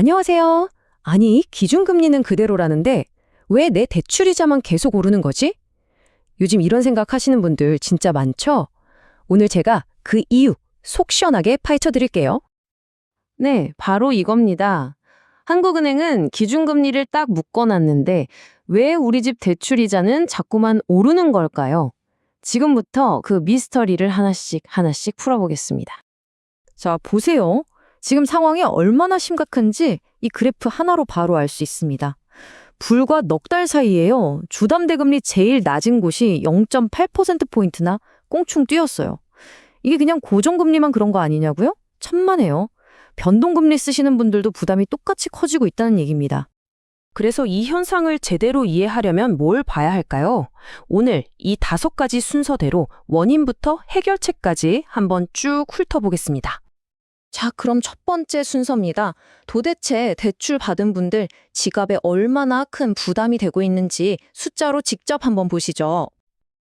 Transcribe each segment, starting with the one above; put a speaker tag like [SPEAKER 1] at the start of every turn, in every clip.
[SPEAKER 1] 안녕하세요. 아니, 기준금리는 그대로라는데 왜 내 대출이자만 계속 오르는 거지? 요즘 이런 생각 하시는 분들 진짜 많죠? 오늘 제가 그 이유 속 시원하게 파헤쳐 드릴게요.
[SPEAKER 2] 네, 바로 이겁니다. 한국은행은 기준금리를 딱 묶어놨는데 왜 우리 집 대출이자는 자꾸만 오르는 걸까요? 지금부터 그 미스터리를 하나씩 하나씩 풀어보겠습니다.
[SPEAKER 1] 자, 보세요. 지금 상황이 얼마나 심각한지 이 그래프 하나로 바로 알 수 있습니다. 불과 넉 달 사이에요. 주담대금리 제일 낮은 곳이 0.8%포인트나 꽁충 뛰었어요. 이게 그냥 고정금리만 그런 거 아니냐고요? 천만에요. 변동금리 쓰시는 분들도 부담이 똑같이 커지고 있다는 얘기입니다. 그래서 이 현상을 제대로 이해하려면 뭘 봐야 할까요? 오늘 이 5가지 순서대로 원인부터 해결책까지 한번 쭉 훑어보겠습니다. 자, 그럼 첫 번째 순서입니다. 도대체 대출 받은 분들 지갑에 얼마나 큰 부담이 되고 있는지 숫자로 직접 한번 보시죠.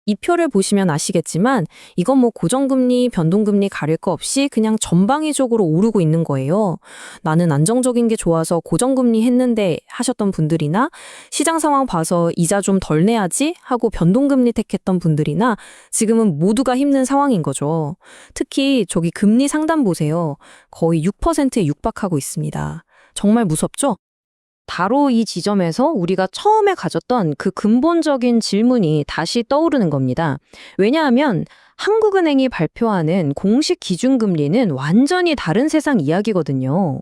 [SPEAKER 1] 이 표를 보시면 아시겠지만 이건 뭐 고정금리, 변동금리 가릴 거 없이 그냥 전방위적으로 오르고 있는 거예요. 나는 안정적인 게 좋아서 고정금리 했는데 하셨던 분들이나 시장 상황 봐서 이자 좀 덜 내야지 하고 변동금리 택했던 분들이나 지금은 모두가 힘든 상황인 거죠. 특히 저기 금리 상단 보세요. 거의 6%에 육박하고 있습니다. 정말 무섭죠? 바로 이 지점에서 우리가 처음에 가졌던 그 근본적인 질문이 다시 떠오르는 겁니다. 왜냐하면 한국은행이 발표하는 공식 기준금리는 완전히 다른 세상 이야기거든요.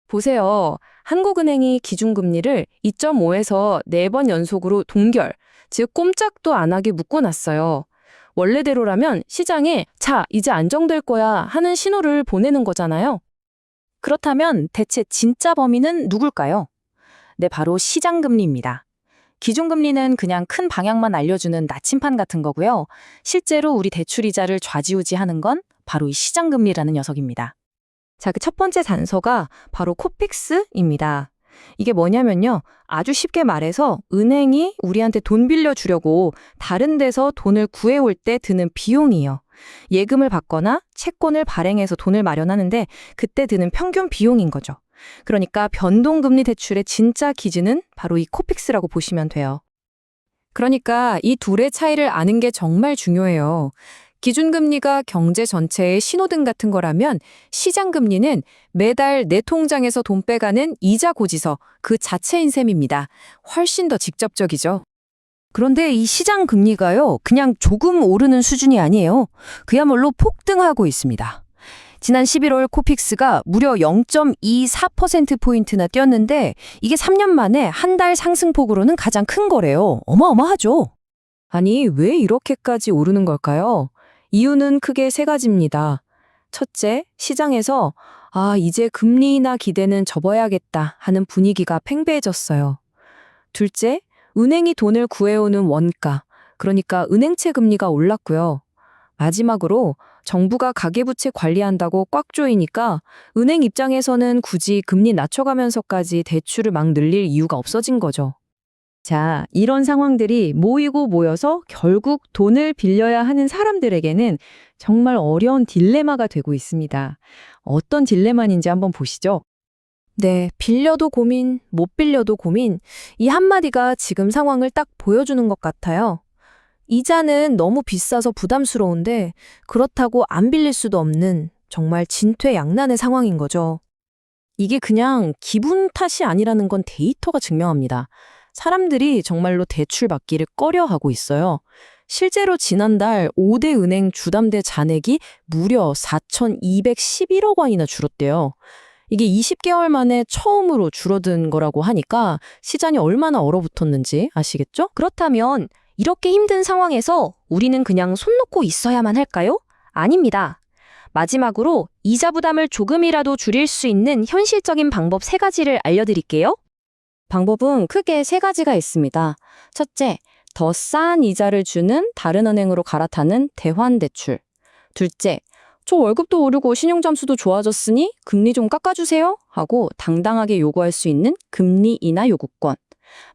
[SPEAKER 1] 보세요. 한국은행이 기준금리를 2.5에서 4번 연속으로 동결, 즉 꼼짝도 안 하게 묶어놨어요. 원래대로라면 시장에 자, 이제 안정될 거야 하는 신호를 보내는 거잖아요. 그렇다면 대체 진짜 범인은 누굴까요? 네, 바로 시장금리입니다. 기준금리는 그냥 큰 방향만 알려주는 나침판 같은 거고요. 실제로 우리 대출이자를 좌지우지하는 건 바로 이 시장금리라는 녀석입니다. 자, 그 첫 번째 단서가 바로 코픽스입니다. 이게 뭐냐면요. 아주 쉽게 말해서 은행이 우리한테 돈 빌려주려고 다른 데서 돈을 구해올 때 드는 비용이에요. 예금을 받거나 채권을 발행해서 돈을 마련하는데 그때 드는 평균 비용인 거죠. 그러니까 변동금리 대출의 진짜 기준은 바로 이 코픽스라고 보시면 돼요. 그러니까 이 둘의 차이를 아는 게 정말 중요해요. 기준금리가 경제 전체의 신호등 같은 거라면 시장금리는 매달 내 통장에서 돈 빼가는 이자 고지서 그 자체인 셈입니다. 훨씬 더 직접적이죠. 그런데 이 시장금리가요, 그냥 조금 오르는 수준이 아니에요. 그야말로 폭등하고 있습니다. 지난 11월 코픽스가 무려 0.24%포인트나 뛰었는데 이게 3년 만에 한 달 상승폭으로는 가장 큰 거래요. 어마어마하죠? 아니, 왜 이렇게까지 오르는 걸까요? 이유는 크게 3가지입니다. 첫째, 시장에서 이제 금리 인하 기대는 접어야겠다 하는 분위기가 팽배해졌어요. 둘째, 은행이 돈을 구해오는 원가, 그러니까 은행채 금리가 올랐고요. 마지막으로 정부가 가계부채 관리한다고 꽉 조이니까 은행 입장에서는 굳이 금리 낮춰가면서까지 대출을 막 늘릴 이유가 없어진 거죠. 자, 이런 상황들이 모이고 모여서 결국 돈을 빌려야 하는 사람들에게는 정말 어려운 딜레마가 되고 있습니다. 어떤 딜레마인지 한번 보시죠. 네, 빌려도 고민, 못 빌려도 고민. 이 한마디가 지금 상황을 딱 보여주는 것 같아요. 이자는 너무 비싸서 부담스러운데 그렇다고 안 빌릴 수도 없는 정말 진퇴양난의 상황인 거죠. 이게 그냥 기분 탓이 아니라는 건 데이터가 증명합니다. 사람들이 정말로 대출 받기를 꺼려하고 있어요. 실제로 지난달 5대 은행 주담대 잔액이 무려 4,211억 원이나 줄었대요. 이게 20개월 만에 처음으로 줄어든 거라고 하니까 시장이 얼마나 얼어붙었는지 아시겠죠? 그렇다면 이렇게 힘든 상황에서 우리는 그냥 손 놓고 있어야만 할까요? 아닙니다. 마지막으로 이자 부담을 조금이라도 줄일 수 있는 현실적인 방법 3가지를 알려드릴게요. 방법은 크게 3가지가 있습니다. 첫째, 더 싼 이자를 주는 다른 은행으로 갈아타는 대환대출. 둘째, 저 월급도 오르고 신용점수도 좋아졌으니 금리 좀 깎아주세요 하고 당당하게 요구할 수 있는 금리 인하 요구권.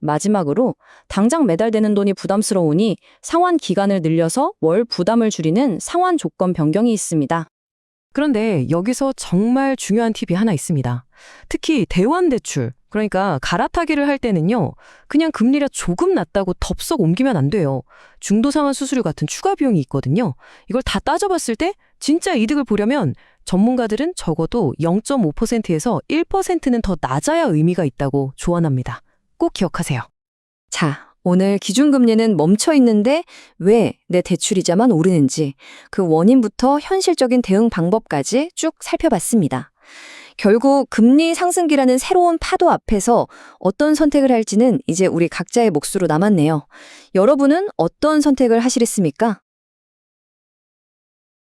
[SPEAKER 1] 마지막으로 당장 매달 되는 돈이 부담스러우니 상환 기간을 늘려서 월 부담을 줄이는 상환 조건 변경이 있습니다.
[SPEAKER 3] 그런데 여기서 정말 중요한 팁이 하나 있습니다. 특히 대환대출, 그러니까 갈아타기를 할 때는요, 그냥 금리가 조금 낮다고 덥석 옮기면 안 돼요. 중도상환 수수료 같은 추가 비용이 있거든요. 이걸 다 따져봤을 때 진짜 이득을 보려면 전문가들은 적어도 0.5%에서 1%는 더 낮아야 의미가 있다고 조언합니다. 꼭 기억하세요.
[SPEAKER 1] 자, 오늘 기준금리는 멈춰 있는데 왜 내 대출이자만 오르는지 그 원인부터 현실적인 대응 방법까지 쭉 살펴봤습니다. 결국 금리 상승기라는 새로운 파도 앞에서 어떤 선택을 할지는 이제 우리 각자의 몫으로 남았네요. 여러분은 어떤 선택을 하시겠습니까?